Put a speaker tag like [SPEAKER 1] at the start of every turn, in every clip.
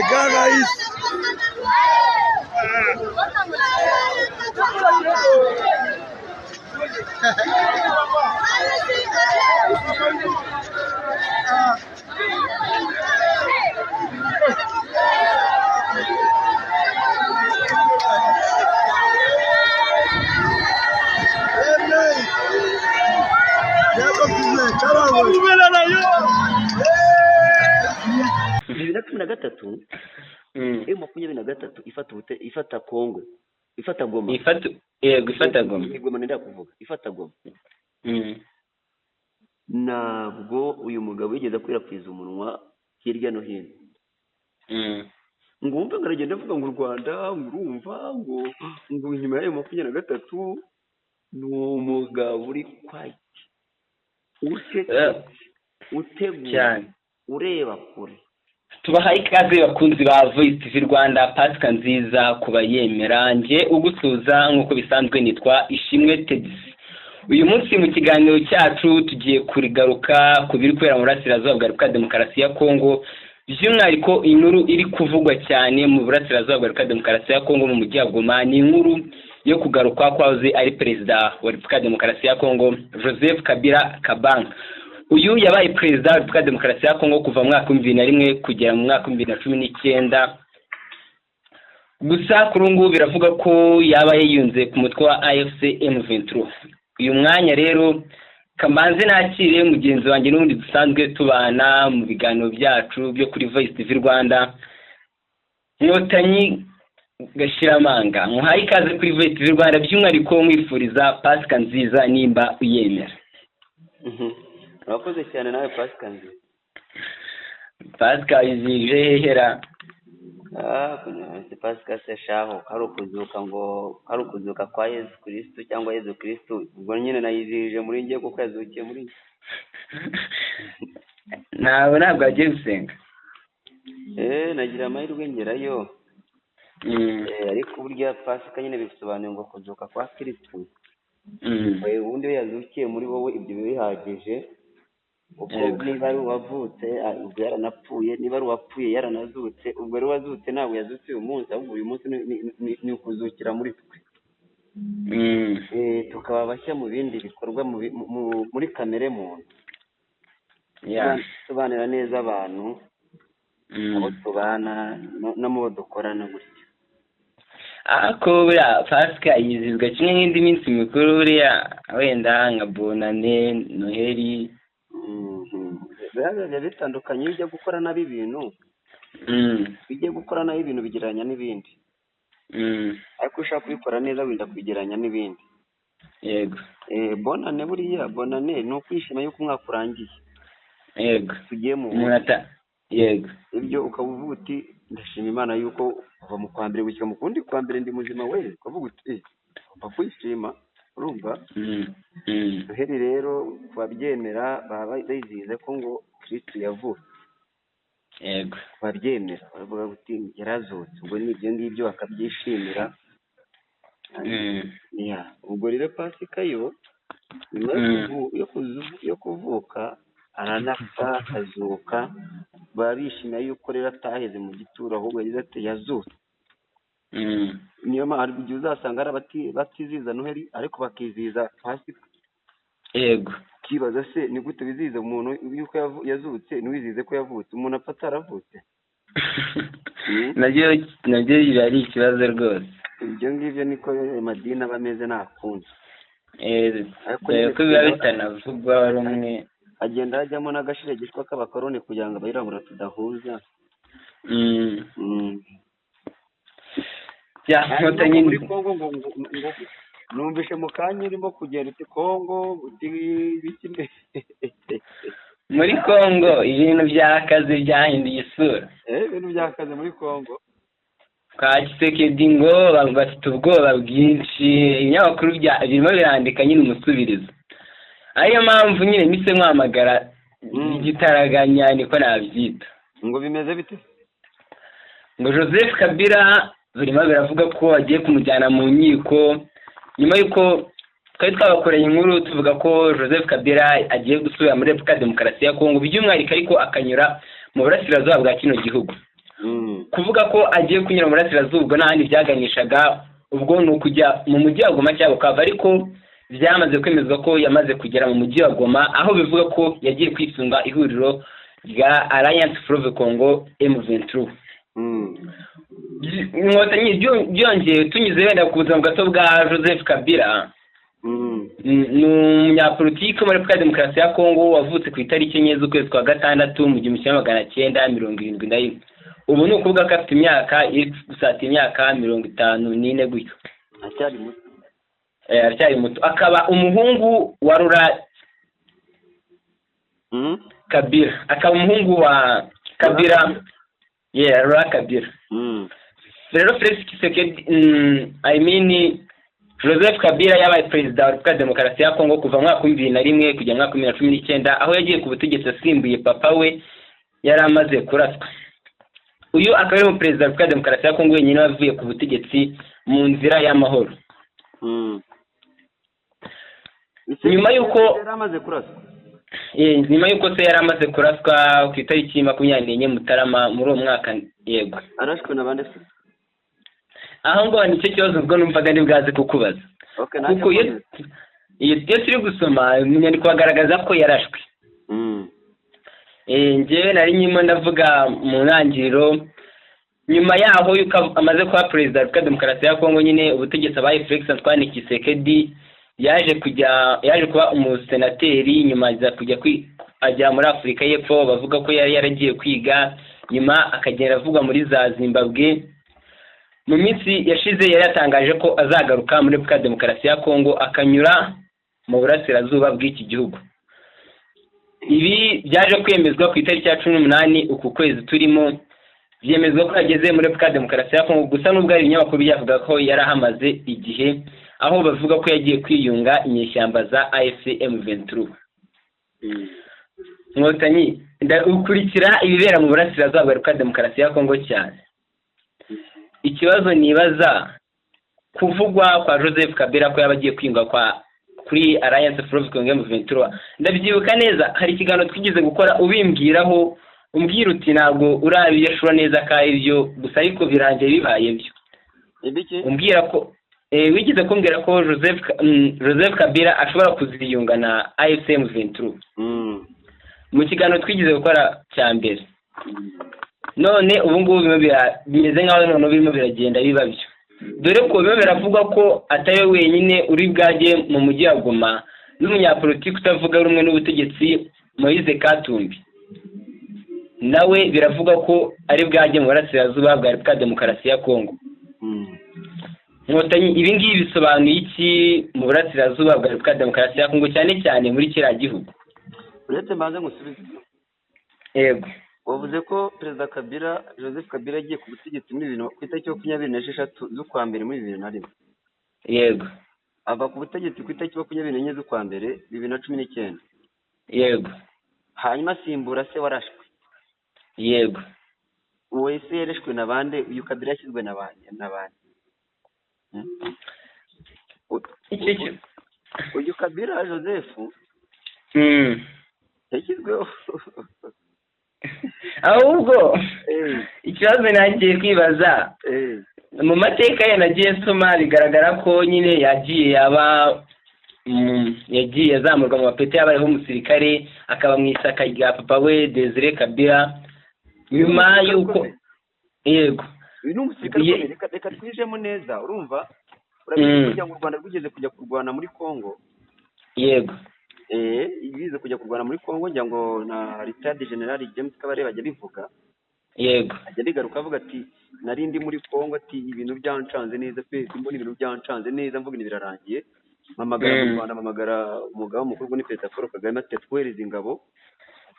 [SPEAKER 1] gars Raïs.
[SPEAKER 2] bibiri na cumi na gatatu makumyabiri na gatatu ifata Kongo, ifata Goma,
[SPEAKER 3] ifata Goma,
[SPEAKER 2] Goma nenda kuvuga ifata Goma. Ntabwo uyu mugabo yigeze akwirakwiza umunwa hirya no hino ngo wumve ngo aragenda avuga ngo u Rwanda urumva ngo inyuma y'ayo 23 ni umugabo uri quiet, uteguye, ureba kure.
[SPEAKER 3] Tubahaye ikaze bakunzi ba Voice TV Rwanda, Pasika nziza kubayemera. Nje ugusuza nk'uko bisanzwe nitwa Ishimwe Teddy. Uyu munsi mu kiganiro cyacu tugiye kurigaruka ku biri kubera mu burasirazuba bwa Repubulika Demokarasi ya Kongo, by'umwihariko inkuru iri kuvugwa cyane mu burasirazuba bwa Repubulika Demokarasi ya Kongo mu mujyi wa Goma. Ni inkuru yo kugaruka kwahoze ari perezida wa Repubulika Demokarasi ya Kongo Joseph Kabila Kabange. Uyu yabaye perezida wa Repubulika Demokarasi ya Kongo kuva mu mwaka 2001 kugera mu mwaka 2019. Gusa kuri ubu biravuga ko yaba yiyunze ku mutwe wa AFC M23. Uyu mwanya rero kamanze nakire mugenzi wanjye n'ubundi dusanzwe tubana mu biganiro byacu byo kuri Voice TV Rwanda, Nyotanyi Gashiramanga. Muhaye ikaze kuri Voice TV Rwanda, by'umwihariko mwifuriza Pasika nziza nimba uyemera.
[SPEAKER 2] Urakoze cyane nawe Pasika nziza.
[SPEAKER 3] Pasika izije hehera.
[SPEAKER 2] Kunyuze Pasika se shaho karukuzuka kwa Yesu Kristo cyangwa Yesu Kristo, ubwo nyine nayizije muri ngiye kuko yazukiye muri
[SPEAKER 3] ntabwo agiye gusenga.
[SPEAKER 2] Nagira amahirwe ngerayo. Ariko burya Pasika nyine bisobanuye ngo kuzuka kwa Kristo. Ubundi yazukiye muri wowe ibyo bihagije. Uko niba ari wavutse yaranapfuye, niba ari wapfuye yaranazutse, ubwo rero wazutse ntabwo yazutse uyu munsi, ahubwo uyu munsi ni ukuzukira muri twe. Tukaba bashya mu bindi bikorwa muri kamere muntu. Tubanira neza abantu abo tubana no mu dukorana gutya.
[SPEAKER 3] Ako buriya Pasika yizizwa kimwe n'indi minsi mikuru, buriya wenda nka Bonane, Noheli.
[SPEAKER 2] Biba bitandukanye iyo ujya gukora nabi ibintu. Bijye gukora nabi ibintu bigereranya n'ibindi. Ariko ushaka kubikora neza winda kwigereranya n'ibindi.
[SPEAKER 3] Yego.
[SPEAKER 2] Bonane buriya Bonane ni ukwishima yuko umwaka urangiye.
[SPEAKER 3] Yego.
[SPEAKER 2] Tugiye mu
[SPEAKER 3] munata. Yego.
[SPEAKER 2] Ibyo ukavuga uti ndashima Imana yuko kuva mu kwa mbere gushyira mu kundi kwa mbere ndi muzima we, ukavuga uti mpa kwishima. Urumva? Noheli rero babyemera, baba bizihiza ko ngo Kristo yavutse.
[SPEAKER 3] Yego.
[SPEAKER 2] Babyemera baravuga uti yarazutse, ubwo ni ibyo ngibyo bakabyishimira. Ubwo rero Pasika yo yo kuvuka aranapfa akazuka, baba bishimira yuko rero ataheze mu gituro, ahubwo yagize ati yazutse. Niyo mpamvu igihe uzasanga ari batizihiza Noheli ariko bakizihiza Pasika.
[SPEAKER 3] Yego.
[SPEAKER 2] Kibaza se ni gute bizihiza umuntu yuko yazutse ntiwizihize ko yavutse, umuntu apfa ataravutse?
[SPEAKER 3] Nabyo ari ikibazo rwose.
[SPEAKER 2] Ibyo ngibyo niko amadini aba ameze ntakundi.
[SPEAKER 3] Ko biba bitanavugwa rumwe.
[SPEAKER 2] Agenda hajyamo n'agashire gitwa k'abakoroni kugira ngo abayirabura tudahuza.
[SPEAKER 3] Nyotanyi
[SPEAKER 2] muri Kongo ngo numvishe mu kanya urimo kugenda uti Kongo bikine.
[SPEAKER 3] Muri Kongo ibintu byakaze byahinduye isura.
[SPEAKER 2] Ibintu byakaze muri Kongo.
[SPEAKER 3] Kwa Tshisekedi ngo bafite ubwoba bwinshi, ibinyamakuru birimo birandika nyine umusubirizo. Ariyo mpamvu nyine mise mwamagara igitaraganya niko nabyita.
[SPEAKER 2] Ngo bimeze bite?
[SPEAKER 3] Ngo Joseph Kabila birimo biravuga ko agiye kumujyana mu nkiko, nyuma yuko twari twabakoreye inkuru tuvuga ko Joseph Kabila agiye gusubira muri Repubulika Demokarasi ya Kongo, by'umwihariko ariko akanyura mu burasirazuba bwa kino gihugu. kuvuga ko agiye kunyura mu burasirazuba ubwo n'ahandi byaganishaga ubwo ni ukujya mu mujyi wa Goma cyangwa Bukavu, ariko byamaze kwemezwa ko yamaze kugera mu mujyi wa Goma, aho bivuga ko yagiye kwisunga ihuriro rya Alliance Fleuve Congo M23. Inkotanyi byongeye tunyuze wenda ku buzima gato bwa Joseph Kabila, ni umunyapolitiki wo muri Repubulika ya Demokarasi ya Kongo wavutse ku itariki 9 z'ukwezi kwa gatandatu mu 1971. Ubu ni ukuvuga ko afite imyaka iri gusatira imyaka 54 gutyo. Aracyari muto. Akaba umuhungu wa Laurent Kabila. Akaba umuhungu wa Kabila. Laurent Kabila. Rero Felix Tshisekedi, Joseph Kabila yabaye perezida wa Repubulika ya Demokarasi ya Kongo kuva mu mwaka 2001 kugera mu mwaka 2019, aho yagiye ku butegetsi asimbuye papa we yari amaze kuraswa. Uyu akaba ari perezida wa Repubulika ya Demokarasi ya Kongo wenyine wavuye ku butegetsi mu nzira y'amahoro. Nyuma yuko
[SPEAKER 2] yari amaze kuraswa,
[SPEAKER 3] nyuma yuko se yari amaze kuraswa ku itariki 24 Mutarama muri uwo mwaka. Yego,
[SPEAKER 2] arashwe na bande se?
[SPEAKER 3] Aho ngo nicyo kibazo ubwo numvaga ndibwaze kukubaza. Kuko iyo turi gusoma inyandiko bagaragaza ko yarashwe. Njyewe nari nyuma ndavuga mu ntangiriro, nyuma yaho yuko amaze kuba perezida wa Repubulika ya Demokarasi ya Kongo, nyine ubutegetsi abaye Felix Antoine Tshisekedi yaje kuba umusenateri, nyuma aza kujya ajya muri Afurika y'Epfo, bavuga ko yari yaragiye kwiga, nyuma akagenda avugwa muri za Zimbabwe. Mu minsi yashize yari yatangaje ko azagaruka muri Repubulika ya Demokarasi ya Kongo akanyura mu burasirazuba bw'iki gihugu. Ibi byaje kwemezwa ku itariki ya 18 uku kwezi turimo, byemezwa ko yageze muri Repubulika ya Demokarasi ya Kongo, gusa nubwo ari ibinyamakuru byavuga ko yari ahamaze igihe, aho bavuga ko yagiye kwiyunga inyeshyamba za AFC M23. Inkotanyi ukurikira ibibera mu burasirazuba bwa Repubulika ya Demokarasi ya Kongo cyane. Ikibazo nibaza kuvugwa kwa Joseph Kabila ko yabagiye kwiyunga kuri Alliance Fleuve Congo M23. Ndabyibuka neza, hari ikiganiro twigize gukora ubimbwiraho, umbwira uti ntabwo urabiyashura neza ka ibyo, gusa ariko birangiye bibaye byo. Umbwira ko wigize kumbwira ko Joseph Kabila ashobora kuziyunga na AFC M23 mu kiganiro twigize gukora cya mbere. None ubu ngubu bimeze nk'aho none birimo biragenda biba byo, dore ko biba biravugwa ko atari wenyine uri bwaje mu mujyi wa Goma, n'umunyapolitiki utavuga rumwe n'ubutegetsi Moise Katumbi nawe biravuga ko ari bwaje mu burasirazuba bwa Repubulika ya Demokarasi ya Kongo. Inkotanyi ibi ngibi bisobanuye iki mu burasirazuba bwa Repubulika ya Demokarasi ya Kongo, cyane cyane muri kiriya gihugu?
[SPEAKER 2] Uretse mbanze ngusubize.
[SPEAKER 3] Yego.
[SPEAKER 2] Wavuze ko perezida Kabila, Joseph Kabila yagiye ku butegetsi ku itariki 26 z'ukwa mbere muri 2001.
[SPEAKER 3] Yego.
[SPEAKER 2] Ava ku butegetsi ku itariki 24 z'ukwa mbere 2019.
[SPEAKER 3] Yego.
[SPEAKER 2] Hanyuma asimbura se warashwe.
[SPEAKER 3] Yego.
[SPEAKER 2] Uwo ese yarashwe na bande? Uyu Kabila yashyizwe na bande? Uyu Kabila Joseph yashyizweho.
[SPEAKER 3] Ahubwo ikibazo nagiye kwibaza, mu mateka ye nagiye nsoma bigaragara ko nyine yagiye azamurwa mu mapeti, yabayeho umusirikare, akaba mu isaka rya papa we Desire Kabila. Nyuma yuko yego,
[SPEAKER 2] uyu ni umusirikare, reka twijemo neza. Urumva urabizi kugira ngo u Rwanda rwigeze kujya kurwana muri Kongo.
[SPEAKER 3] Yego.
[SPEAKER 2] Ibize kujya kurwana muri Kongo, ngira ngo na Retired General James Kabarebe ajya bivuga.
[SPEAKER 3] Yego.
[SPEAKER 2] Ajya bigaruka avuga ati nari ndi muri Kongo, ati ibintu byancanze neza pe, simbona ibintu byancanze neza, mvuga ibintu birarangiye. Mamagara mu Rwanda, mamagara umugabo mukuru ni Perezida Paul Kagame, ati twohereze ingabo.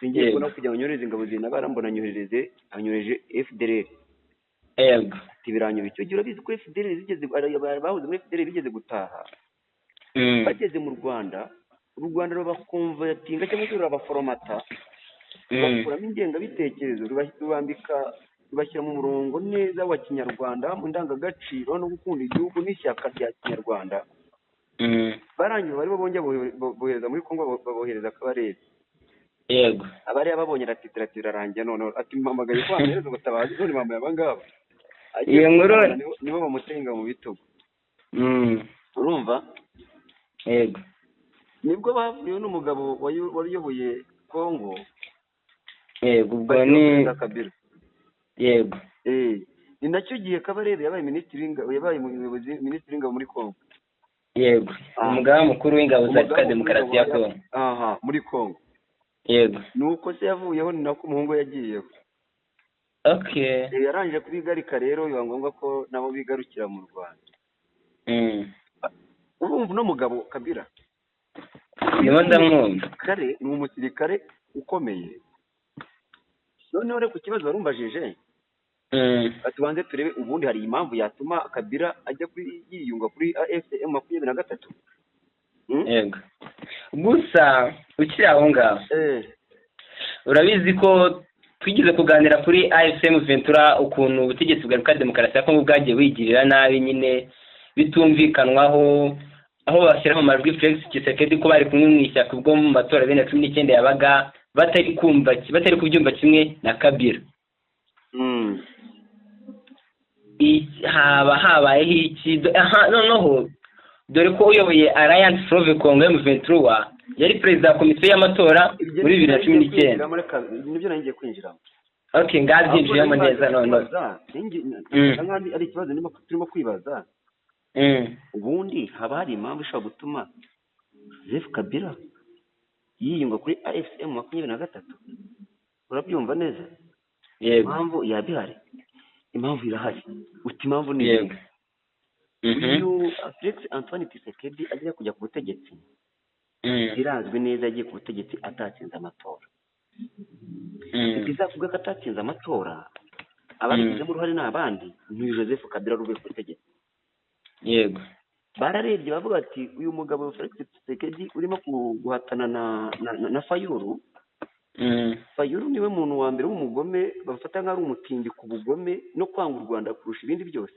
[SPEAKER 2] Singiye kubona kugira ngo nyohereze ingabo zinabara, mbona anyohereje FDLR.
[SPEAKER 3] Yego.
[SPEAKER 2] Ati biranyuba. Icyo gihe urabizi ko FDLR bahuze muri FDLR bigeze gutaha. Bageze mu Rwanda, u Rwanda rubakumva yatinga cyangwa se rurabaforomata, bakuramo ingengabitekerezo, rubashyira mu murongo neza wa kinyarwanda, mu ndangagaciro no gukunda igihugu n'ishyaka rya kinyarwanda. Barangiza bari bongera bohereza muri Kongo, babohereza Kabarebe.
[SPEAKER 3] yego
[SPEAKER 2] abari babonye aratitira arangiye none ati mpamagaye ko bamuhereza ubutabazi none bambaye abangaba
[SPEAKER 3] iyo nkuru
[SPEAKER 2] nibo bamutenga mu bitugu
[SPEAKER 3] mm
[SPEAKER 2] urumva
[SPEAKER 3] yego
[SPEAKER 2] nibwo bavuye n'umugabo wari uyoboye Kongo
[SPEAKER 3] yego ubwo ni
[SPEAKER 2] Kabila
[SPEAKER 3] yego
[SPEAKER 2] ni nacyo gihe Kabarebe yabaye umuyobozi minisitiri w'ingabo muri Kongo
[SPEAKER 3] yego umugaba mukuru w'ingabo za demokarasi ya Kongo
[SPEAKER 2] muri Kongo
[SPEAKER 3] yego
[SPEAKER 2] nuko se yavuyeho ni nako umuhungu yagiyeho
[SPEAKER 3] okay
[SPEAKER 2] yarangije kubigarika rero biba ngombwa ko nabo bigarukira mu Rwanda urumva uno mugabo Kabila
[SPEAKER 3] niba ndamwumva
[SPEAKER 2] kare ni umusirikare ukomeye noneho rero ku kibazo warumbajije tubanze turebe ubundi hari impamvu yatuma Kabila ajya yiyunga kuri AFCM 23
[SPEAKER 3] yego gusa ukiri aho ngaho urabizi ko twigeze kuganira kuri AFCM Ventura ukuntu ubutegetsi bwa demokarasi ya Kongo bwagiye wigirira nabi nyine bitumvikanwaho aho bashyira mu majwi Felix Tshisekedi ko bari kumwe mu ishyaka ubwo mu matora ya 2019 yabaga batari kubyumva kimwe na Kabila habayeho iki noneho dore ko uyoboye Alliance Fleuve Congo M23 yari perezida wa komisiyo y'amatora muri 2019
[SPEAKER 2] nibyo nagiye kwinjiramo
[SPEAKER 3] okay ngazinjiyemo neza none
[SPEAKER 2] ari ikibazo turimo kwibaza ubundi haba hari impamvu ishobora gutuma Joseph Kabila yiyunga kuri AFCM 23 urabyumva neza impamvu yabihari impamvu irahari uti impamvu ni
[SPEAKER 3] yego
[SPEAKER 2] uyu Felix Antoine Tshisekedi agiye kujya ku butegetsi irazwi neza agiye ku butegetsi atatsinze amatora bizavuga ko atatsinze amatora ababigizemo uruhare n'abandi ni Joseph Kabila ruvuye ku butegetsi
[SPEAKER 3] yego
[SPEAKER 2] bararebye bavuga ati uyu mugabo Felix Tshisekedi urimo guhatana na Fayulu Fayulu niwe muntu wa mbere w'umugome bafata nk'ari umutindi ku bugome no kwanga u Rwanda kurusha ibindi byose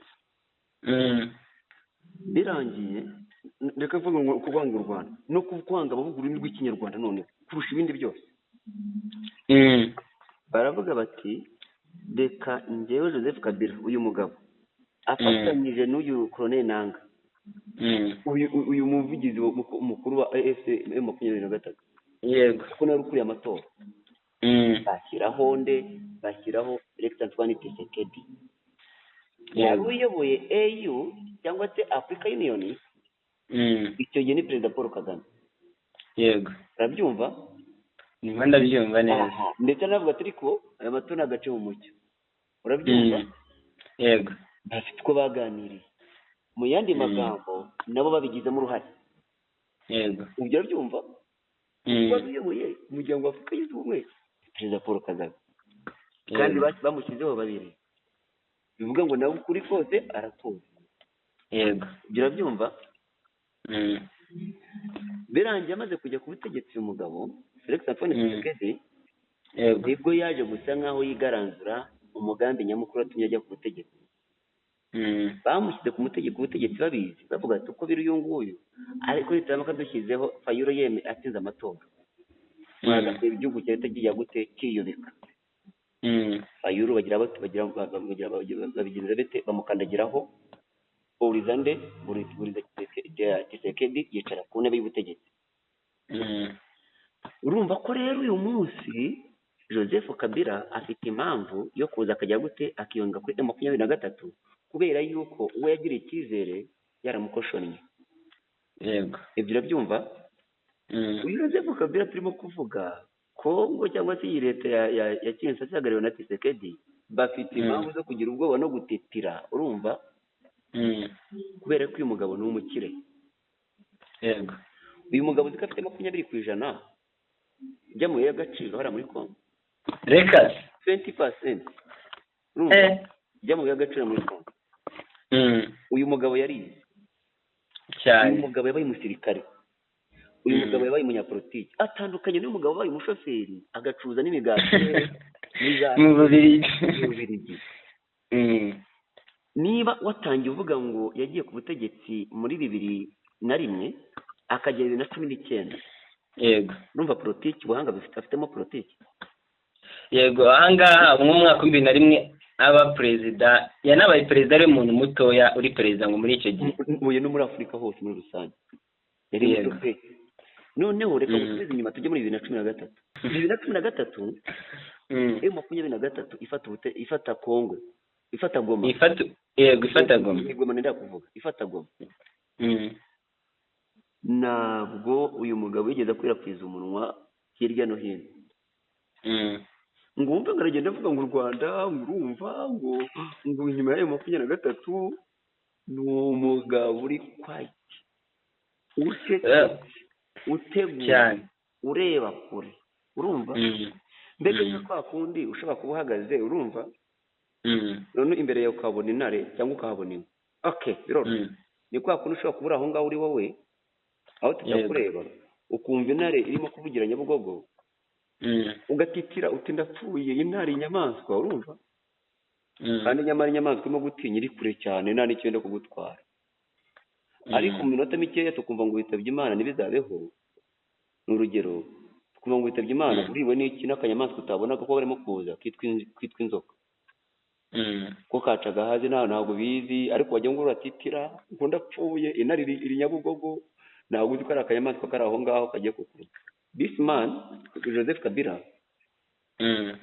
[SPEAKER 2] birangiye reka mvuga ngo kubanga u Rwanda no kwanga abavuga ururimi rw'ikinyarwanda none kurusha ibindi byose baravuga bati reka njyewe Joseph Kabila uyu mugabo afatanyije n'uyu Colonel Nanga uyu muvugizi mukuru wa AFCM 23
[SPEAKER 3] yego
[SPEAKER 2] ko nari ukuriye amatora bashyiraho Felix Antoine Tshisekedi yari uyoboye AU cyangwa se Africa Union icyo gihe ni perezida Paul Kagame
[SPEAKER 3] yego
[SPEAKER 2] urabyumva
[SPEAKER 3] niba ndabyumva neza
[SPEAKER 2] ndetse navuga ati ariko aya matora agace mu mucyo urabyumva
[SPEAKER 3] yego
[SPEAKER 2] bafite uko baganiriye mu yandi magambo nabo babigizemo uruhare
[SPEAKER 3] yego
[SPEAKER 2] ibyo urabyumva kuba uyoboye umuryango wa Afurika yunze ubumwe perezida Paul Kagame kandi bamushyizeho babiri bivuga ngo nawe ukuri kose aratuza
[SPEAKER 3] yego
[SPEAKER 2] ibyo urabyumva birangiye amaze kujya ku butegetsi umugabo Felix Antoine Tshisekedi nibwo yaje gusa nk'aho yigaranzura umugambi nyamukuru watumye ajya ku butegetsi bamushyize ku butegetsi babizi bavuga ati uko biri uyu nguyu ariko leta dushyizeho Fayulu yeme atsinze amatora mwagatera igihugu cyahita kijya gute kiyubika Fayulu babigenza bete bamukandagiraho Borizande Tshisekedi yicara ku ntebe y'ubutegetsi urumva ko rero uyu munsi Joseph Kabila afite impamvu yo kuza akajya gute akiyunga kuri 23 kubera yuko uwo yagiriye icyizere yaramukoshonnye
[SPEAKER 3] yego
[SPEAKER 2] ibyo urabyumva uyu Joseph Kabila turimo kuvuga Kongo cyangwa se iyi leta ya Kinshasa yagariwe na Tshisekedi bafite impamvu zo kugira ubwoba no gutetira urumva kubera ko uyu mugabo ni umukire
[SPEAKER 3] yego
[SPEAKER 2] uyu mugabo uzi ko afite 20% by'amabuye y'agaciro hariya muri Kongo
[SPEAKER 3] reka
[SPEAKER 2] 20% by'amabuye y'agaciro muri Kongo uyu mugabo yarize cyane uyu mugabo yabaye umusirikare uyu mugabo yabaye umunyapolitiki atandukanye n'uyu mugabo wabaye umushoferi agacuruza n'imigati
[SPEAKER 3] mu Bubiligi
[SPEAKER 2] niba watangiye uvuga ngo yagiye ku butegetsi muri 2001 akagera 2019
[SPEAKER 3] yego
[SPEAKER 2] urumva politiki ubuhanga afitemo politiki.
[SPEAKER 3] yego ahangaha mu mwaka w'2001 aba perezida yanabaye perezida ari umuntu mutoya uri perezida ngo muri icyo gihe
[SPEAKER 2] ubuye no muri Afurika hose muri rusange yari muto pe. Noneho reka gusubiza inyuma tujye muri 2013. 2013 M23 ifata Kongo, ifata Goma,
[SPEAKER 3] ifata Goma,
[SPEAKER 2] Goma nenda kuvuga ifata Goma. Ntabwo uyu mugabo yigeze akwirakwiza umunwa hirya no hino ngo wumve ngaragenda avuga ngo u Rwanda ngurumva ngo inyuma ya M23 ni umugabo uri quiet utegura ureba kure, urumva mbega nka kwa kundi ushobora kuba uhagaze, urumva none imbere yawe ukabona intare cyangwa ukahabona inka, okay biroroshye. Ni kwa kundi ushobora kubura aho ngaho uri wowe aho tujya kureba ukumva intare irimo kuvugira Nyabugogo ugatitira uti ndapfuye, intare inyamaswa, urumva kandi nyamara inyamaswa irimo gutinya iri kure cyane nta n'icyo yenda kugutwara, ariko mu minota mikeya tukumva ngo witabye Imana ntibizabeho. Ni urugero tukumva ngo witabye Imana uriwe n'iki n'akanyamaswa utabona kuko barimo kuza kitwa inzoka ko kacaga hazi ntabwo bizi, ariko wajya ngo uratitira ngo ndapfuye, intare iri Nyabugogo, ntabwo uzi ko ari akanyamaswa kari aho ngaho kagiye kukuruka. This man Joseph Kabila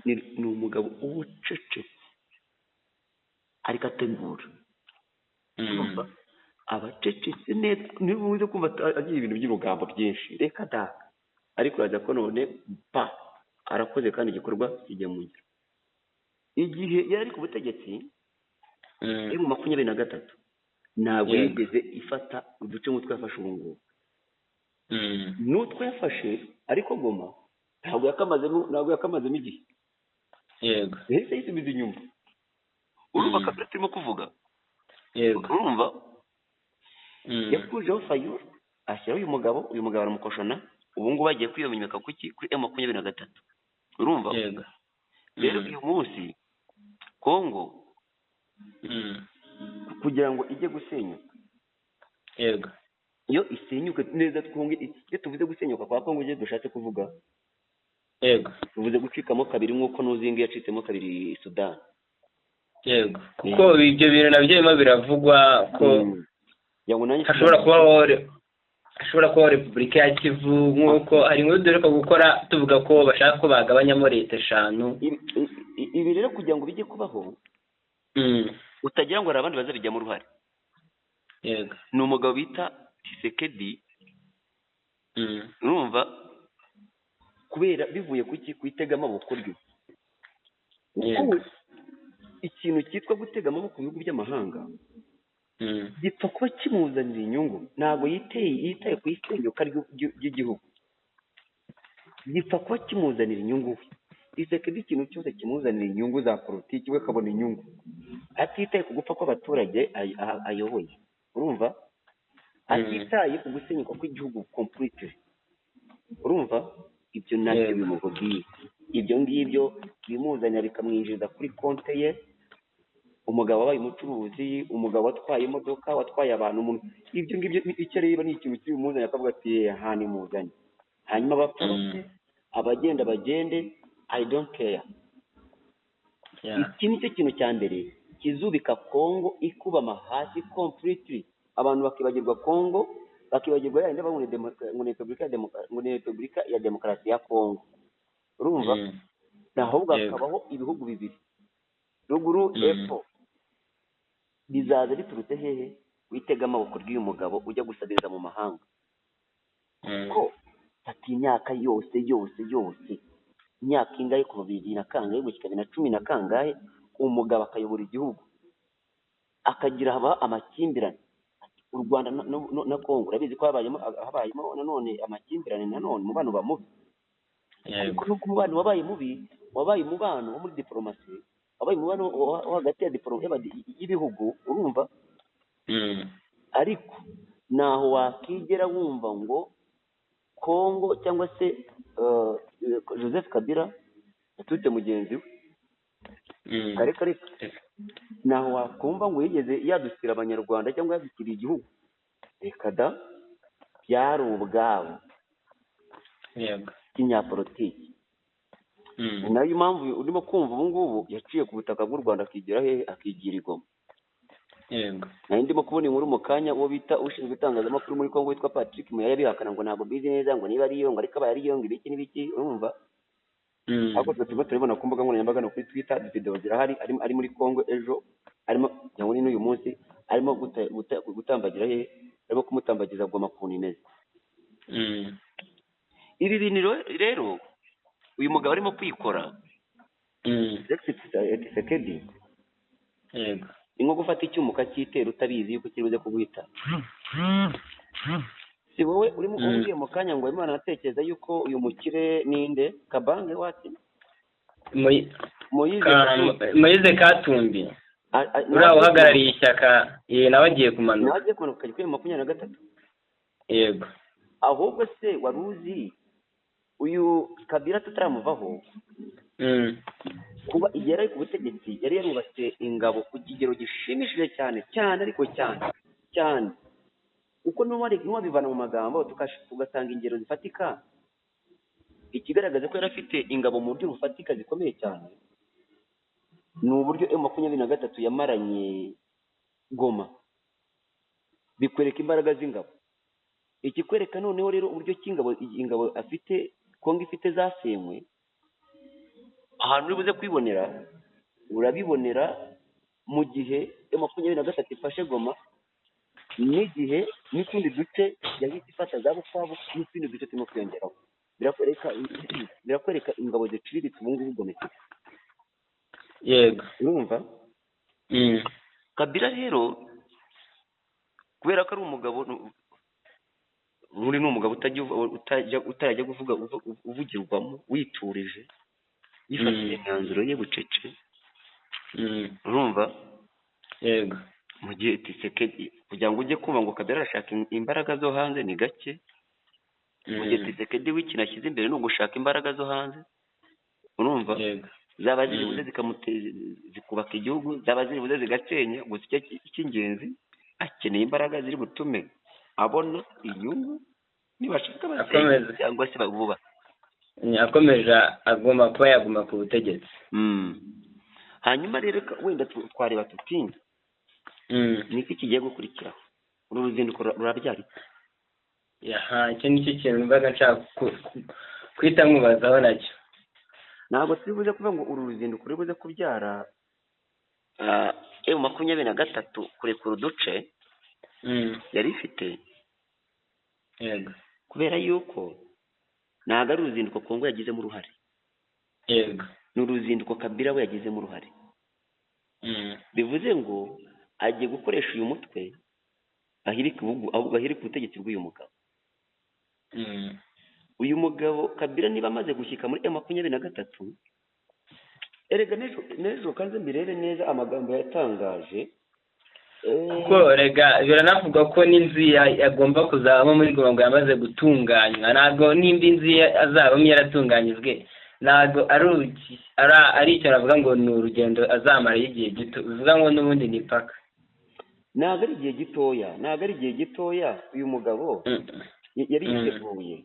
[SPEAKER 2] ni umugabo ubucece ariko ategura, abacecetse neza, niba uzi kumva agiye ibintu by'urugambo byinshi reka da, ariko uraza ko none arakoze kandi igikorwa kijya mu ngiro. Igihe yari ari ku butegetsi M23 ntabwo yigeze ifata uduce nk'utwo yafashe ubu ngubu, n'utwo yafashe ariko Goma ntabwo yakamazemo igihe,
[SPEAKER 3] yego
[SPEAKER 2] yahise yisubiza inyuma. Urumva Kabila turimo kuvuga, urumva yakujeho Fayulu ashyiraho uyu mugabo aramukoshona, ubu ngubu bagiye kwiyomeka kuri M23, urumva rero uyu munsi Kongo kugira ngo ijye gusenyuka,
[SPEAKER 3] yego
[SPEAKER 2] iyo isenyuka neza iyo tuvuze gusenyuka kwa Kongo ije dushatse kuvuga
[SPEAKER 3] yego
[SPEAKER 2] tuvuze gucikamo kabiri nk'uko n'uzingi yacitsemo kabiri Sudan,
[SPEAKER 3] yego kuko ibyo bintu nabyo birimo biravugwa ko hashobora kuba Repubulika ya Kivu, nk'uko hari inkuru duheruka gukora tuvuga ko bashaka ko bagabanyamo leta 5.
[SPEAKER 2] Ibi rero kugira ngo bijye kubaho utagira ngo hari abandi bazabijyamo uruhare.
[SPEAKER 3] Yego
[SPEAKER 2] ni umugabo bita Tshisekedi, urumva kubera bivuye ku itega amaboko ryo, ikintu cyitwa gutega amaboko mu bihugu by'amahanga gipfa kuba kimuzanira inyungu, ntabwo yitaye ku isenyuka ry'igihugu, gipfa kuba kimuzanira inyungu. Tshisekedi ikintu cyose kimuzanira inyungu za politiki we akabona inyungu, atitaye ku gupfa kw'abaturage ayoboye, urumva atitaye ku gusenyuka kw'igihugu completely, urumva ibyo nacyo bimubwiye. Ibyo ngibyo bimuzanira bikamwinjiza kuri konte ye. Umugabo wabaye umucuruzi, umugabo watwaye imodoka, watwaye abantu, ibyo ngibyo icyo areba ni ikintu kibimuzanye akavuga ati aha ni muzanye, hanyuma abapfurute abagenda bagende, I don't care. Iki nicyo kintu cya mbere kizubika Kongo ikubama hasi completely, abantu bakibagirwa Kongo, bakibagirwa yandi ngo ni Repubulika ya Demokarasi ya Kongo, urumva ahubwo hakabaho ibihugu bibiri ruguru epfo, bizaza biturutse hehe? Witega amaboko ry'uyu mugabo ujya gusabiriza mu mahanga, ko ati imyaka yose imyaka ingahe kuva 2000 na kangahe gushyika 2010 na kangahe umugabo akayobora igihugu akagira haba amakimbirane. U Rwanda na Kongo urabizi ko habayemo nanone amakimbirane, nanone umubano ba mubi, ariko nuko umubano wabaye mubi, wabaye umubano wo muri diplomasi, wabaye umubano hagati ya y'ibihugu, urumva ariko naho wakigera wumva ngo Kongo cyangwa se Joseph Kabila yatutse mugenzi we, ariko naho wakumva ngo yigeze yadusira abanyarwanda cyangwa yadusira igihugu, reka da byari ubwabo.
[SPEAKER 3] yego
[SPEAKER 2] kinyapolitiki. Ni nayo mpamvu urimo kumva ubu ngubu yaciye ku butaka bw'u Rwanda akigira hehe, akigira i Goma.
[SPEAKER 3] yego
[SPEAKER 2] nari ndimo kubona inkuru mu kanya uwo bita ushinzwe itangazamakuru muri Congo witwa Patrick Muyaya bihakana ngo ntabwo bizi neza ngo niba ariyo ngo ariko abaye ariyo ngo ibiki n'ibiki, urumva. Ariko twe turimo turabibona ku mbuga nkoranyambaga no kuri Twitter, video zirahari, ari muri Congo ejo, arimo cyangwa n'uyu munsi arimo gutambagira hehe, arimo kumutambagiza Goma kuntu imeze. Ibi bintu rero uyu mugabo arimo kwikora Tshisekedi,
[SPEAKER 3] yego
[SPEAKER 2] ni nko gufata icyuma ukacyitera utabizi yuko kiri buze kuguhita. Si wowe urimo umbwiye mu kanya ngo Imana atekereza yuko uyu mukire ninde Kabange wati
[SPEAKER 3] Moise Katumbi uriya uhagarariye ishyaka nawe agiye kumanuka,
[SPEAKER 2] nawe agiye kumanuka kuri 23.
[SPEAKER 3] yego
[SPEAKER 2] ahubwo se wari uzi uyu Kabila tutaramuvaho kuba igihe yari ku butegetsi yari yarubatse ingabo ku kigero gishimishije cyane ariko cyane uko n'uwabivana mu magambo tugasanga ingero zifatika. Ikigaragaza ko yari afite ingabo mu buryo bufatika zikomeye cyane ni uburyo M23 yamaranye Goma, bikwereka imbaraga z'ingabo. Ikikwereka noneho rero uburyo ingabo afite Kongo ifite zasenywe, ahantu uri buze kwibonera urabibonera mu gihe M23 ifashe Goma, n'igihe n'utundi duce yahise ifata za Bukavu n'utundi duce turimo kwiyongeraho. Birakwereka ingabo ziciriritse ubu ngubu Goma ifite.
[SPEAKER 3] yego
[SPEAKER 2] urumva. Kabila rero kubera ko ari umugabo ni umugabo utajya kuvuga uvugirwamo, witurije, yifatira imyanzuro ye bucece, urumva.
[SPEAKER 3] yego
[SPEAKER 2] mu gihe Tshisekedi kugira ngo ujye kumva ngo Kabila arashaka imbaraga zo hanze ni gake. mu gihe Tshisekedi w'ikintu ashyize imbere ni ugushaka imbaraga zo hanze, urumva. zaba ziri buze zikubaka igihugu, zaba ziri buze zigasenya, gusa icy'ingenzi akeneye imbaraga ziri butume abona inyungu nibashaka basenya cyangwa se babuba.
[SPEAKER 3] akomeje agomba kuba yaguma ku butegetsi.
[SPEAKER 2] hanyuma rero wenda twareba tutinda niki kigiye gukurikiraho. uru ruzinduko rurabyari
[SPEAKER 3] icyo nicyo kintu mbaga nshaka kwita nkubazaho nacyo.
[SPEAKER 2] ntabwo turi buze kuvuga ngo uru ruzinduko ruri buze kubyara M23 kurekura uduce yari ifite.
[SPEAKER 3] yego
[SPEAKER 2] kubera yuko ntabwo ari uruzinduko Kongo yagizemo uruhare,
[SPEAKER 3] yego
[SPEAKER 2] ni uruzinduko Kabila we yagizemo uruhare. bivuze ngo agiye gukoresha uyu mutwe ahirika ubutegetsi bw'uyu mugabo. uyu mugabo Kabila niba amaze gushyika muri M23, erega n'ejo kanze mbirebe neza amagambo yatangaje,
[SPEAKER 3] kuko rega biranavuga ko n'inzu yagomba kuzabamo muri Goma ngo yamaze gutunganywa. ntabwo n'indi nzu azabamo yaratunganyijwe, ntabwo ari icyo navuga ngo ni urugendo azamara y'igihe gito, bivuga ngo n'ubundi ni paka.
[SPEAKER 2] ntabwo ari igihe gitoya uyu mugabo yari yiteguye.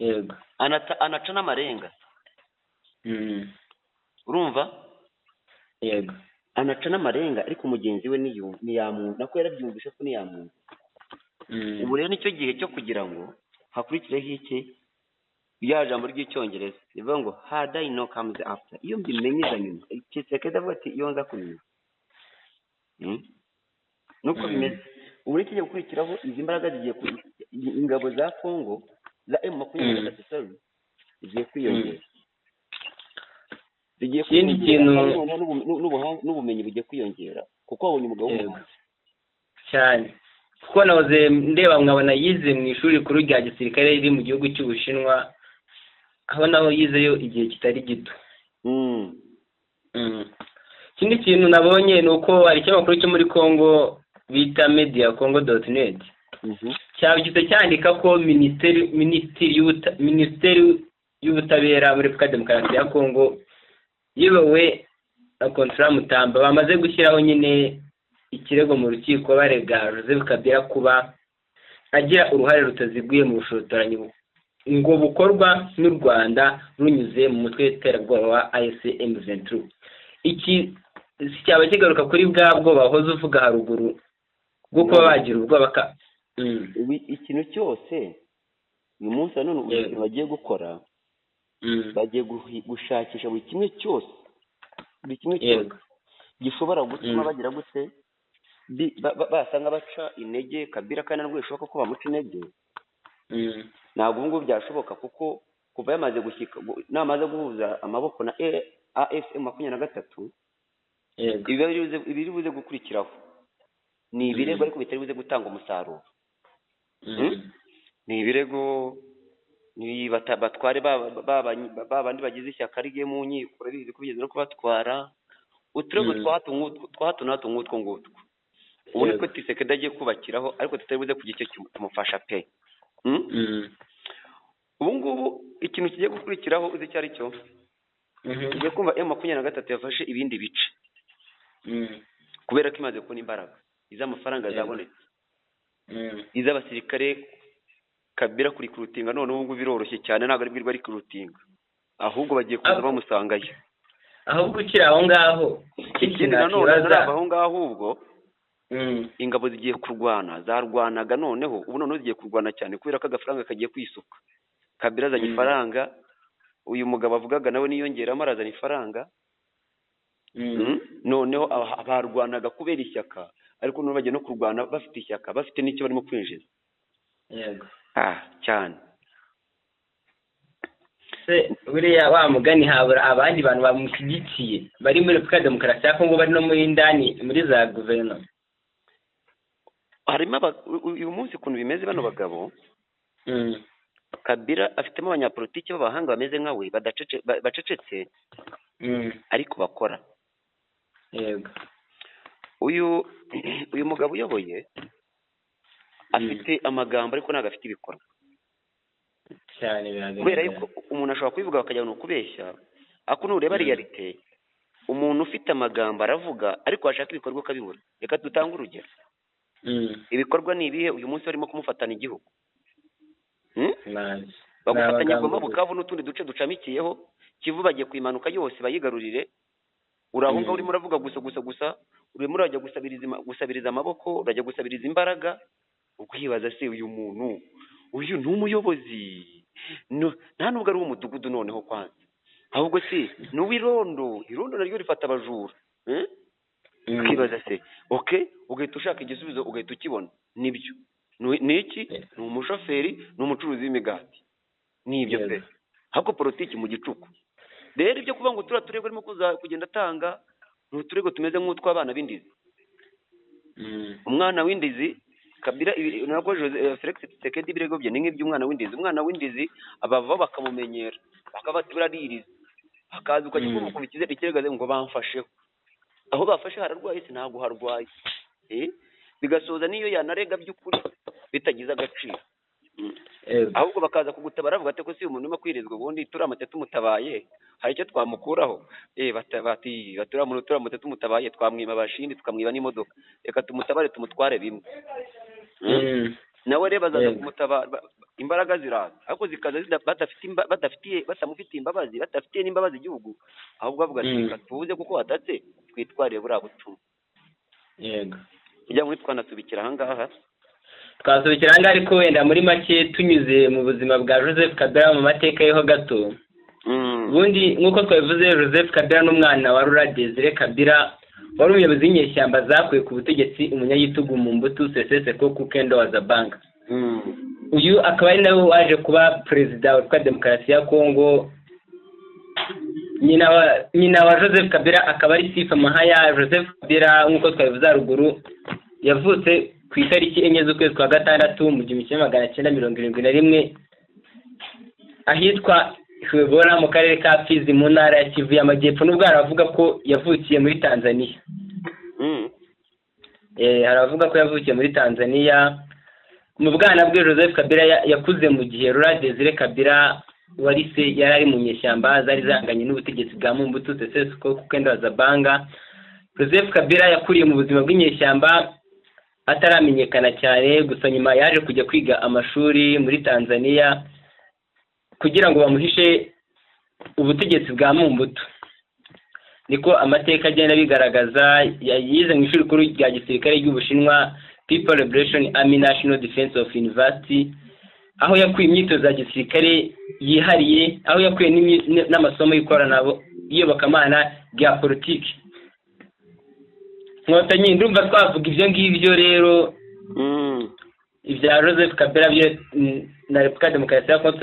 [SPEAKER 3] yego
[SPEAKER 2] anaca n'amarenga, urumva.
[SPEAKER 3] yego
[SPEAKER 2] anaca n'amarenga, ariko mugenzi we ntiyamuntu, nako yarabyumvishe ko ntiyamuntu. ubu rero nicyo gihe cyo kugira ngo hakurikireho iki, ya jambo ry'icyongereza rivuga ngo hard I know comes after. iyo mbimenyeza nyuma Tshisekedi avuga ati iyo nza kumenya nuko bimeze. ubu rero kigiye gukurikiraho izi mbaraga zigiye ingabo za Kongo za M23 zigiye kwiyongera.
[SPEAKER 3] ikindi kintu
[SPEAKER 2] n'ubumenyi bugiye kwiyongera kuko wabonye umugabo
[SPEAKER 3] cyane, kuko nahoze ndeba nkabona yize mu ishuri rikuru rya gisirikare riri mu gihugu cy'Ubushinwa, aho naho yizeyo igihe kitari gito. ikindi kintu nabonye ni uko hari ikinyamakuru cyo muri Congo bita mediacongo.net cyabigeze cyandika ko minisiteri y'ubutabera muri Repubulika Demokarasi ya Congo yibowe na Contra Mutamba bamaze gushyiraho nyine ikirego mu rukiko barega Joseph Kabila kuba agira uruhare rutaziguye mu bushotoranyi ngo bukorwa n'u Rwanda runyuze mu mutwe w'iterabwoba wa AFC M23. Iki cyaba kigaruka kuri bwa bwoba wahoze uvuga haruguru bwo kuba bagira ubwoba
[SPEAKER 2] ikintu cyose uyu munsi none ubuzima bagiye gukora bagiye gushakisha buri kimwe cyose gishobora gutuma bagira gute basanga baca intege Kabila kandi nabwo bishoboka ko bamuca intege. Ntabwo ubu ngubu byashoboka kuko kuva yamaze gushyika namaze guhuza amaboko na AFC 23 ibiri buze gukurikiraho ni ibirego ariko bitari buze gutanga umusaruro. Ni ibirego ni batware babandi bagize ishyaka rigiye mu nkiko urabizi ko bigeze no kubatwara uturego twa hato na hato ngutwo ubu niko Tshisekedi agiye kubakiraho ariko tutari buze kugira icyo tumufasha pe. Ubu ngubu ikintu kigiye gukurikiraho uzi icyo ari cyo ugiye kumva M23 yafashe ibindi bice kubera ko imaze kubona imbaraga iz'amafaranga zabonetse iz'abasirikare Kabila kuri kurutinga none ubu ngubu biroroshye cyane ntabwo ari bwirwa ari kurutinga ahubwo bagiye kuza bamusangayo
[SPEAKER 3] ahubwo ukiri aho ngaho
[SPEAKER 2] ikindi nanone aho ngaho ubwo ingabo zigiye kurwana zarwanaga noneho ubu noneho zigiye kurwana cyane kubera ko agafaranga kagiye kwisuka. Kabila azanye ifaranga uyu mugabo avugaga nawe niyongeramo arazana ifaranga noneho abarwanaga kubera ishyaka ariko none bagiye no kurwana bafite ishyaka bafite n'icyo barimo kwinjiza cyane.
[SPEAKER 3] buriya wa mugani habura abandi bantu bamushyigikiye bari muri Repubulika Demokarasi ya Kongo bari no muri indani muri za guverinoma.
[SPEAKER 2] Harimo uyu munsi ukuntu bimeze bano bagabo Kabila afitemo abanyapolitiki b'abahanga bameze nka we bacecetse ariko bakora. Uyu mugabo uyoboye afite amagambo ariko ntabwo afite ibikorwa
[SPEAKER 3] cyane biragaragara
[SPEAKER 2] kubera yuko umuntu ashobora kubivuga bakajya no kubeshya ariko nureba realite umuntu ufite amagambo aravuga ariko ashaka ibikorwa akabibura. Reka dutange urugero ibikorwa ni ibihe uyu munsi barimo kumufatana igihugu bagufatanya Goma Bukavu n'utundi duce ducamikiyeho Kivu bagiye kwimanuka yose bayigarurire uraho ngaho urimo uravuga gusa urimo urajya gusabiriza amaboko urajya gusabiriza imbaraga ukwibaza se uyu muntu uyu ni umuyobozi nta nubwo ari umudugudu noneho kwanza ahubwo se n'uwirondo irondo naryo rifata abajura ukibaza se ugahita ushaka igisubizo ugahita ukibona nibyo ni iki ni umushoferi ni umucuruzi w'imigati nibyo pe ahubwo politiki mu gicuku rero ibyo kuvuga ngo turego arimo kugenda atanga ni uturego tumeze nk'utw'abana b'indizi. Umwana w'indizi Kabila nabwo Felix Tshisekedi ibirego bye ni nk'iby'umwana w'indizi. Umwana w'indizi abava bakamumenyera bakabati buraririza akaza ukajya kumva ikirego ngo bamfasheho aho bafashe hararwaye se ntabwo harwaye bigasoza niyo yanarega by'ukuri bitagize agaciro ahubwo bakaza kugutabara bavuga ati ko si umuntu urimo kwirizwa ubundi turamutse tumutabaye hari icyo twamukuraho bati turamutse tumutabaye twamwiba abashindi tukamwiba n'imodoka reka tumutabare tumutware bimwe nawe rero bazaza kumutabara imbaraga ziraza ariko zikaza batamufitiye imbabazi badafitiye n'imbabazi igihugu ahubwo bavuga ati reka tubuze kuko watatse twitwarire buriya butumwa kugira ngo twanasubikira ahangaha
[SPEAKER 3] ariko wenda muri make tunyuze mu buzima bwa Joseph Kabila mu mateka yeho gato ubundi nk'uko twabivuze Joseph Kabila n'umwana wa Laurent Désiré Kabila wari umuyobozi w'inyeshyamba zakuye ku butegetsi umunyagitugu mu mbuto Seseseko Kukendo wa Zabanga. Uyu akaba ari nawe waje kuba perezida wa Repubulika Demokarasi ya Kongo. Nyina wa Joseph Kabila akaba ari Sifa Mahaya. Joseph Kabila nk'uko twabivuze haruguru yavutse ku itariki 4 z'ukwezi kwa gatandatu mu 1971 ahitwa Shwebora mu karere ka Fizi mu ntara ya Kivu y'Amajyepfo n'ubwo aravuga ko yavukiye muri Tanzania. Haravuga ko yavukiye muri Tanzania. Mu bwana bwe Joseph Kabila yakuze mu gihe Laurent Désiré Kabila wari se yari ari mu nyeshyamba zari zanganye n'ubutegetsi bwa Mobutu Sese Seko Kukendo wa Zabanga. Joseph Kabila yakuriye mu buzima bw'inyeshyamba ataramenyekana cyane gusa nyuma yaje kujya kwiga amashuri muri Tanzania kugira ngo bamuhishe ubutegetsi bwa Mobutu. Niko amateka agenda bigaragaza. Yize mu ishuri rikuru rya gisirikare ry'Ubushinwa People Liberation Army National Defense of University, aho yakuye imyitozo ya gisirikare yihariye, aho yakuye n'amasomo y'iyobokamana rya politiki. Nkotanyi ndumva twavuga ibyo ngibyo rero ibya Joseph Kabila byo na Repubulika Demokarasi ya Kongo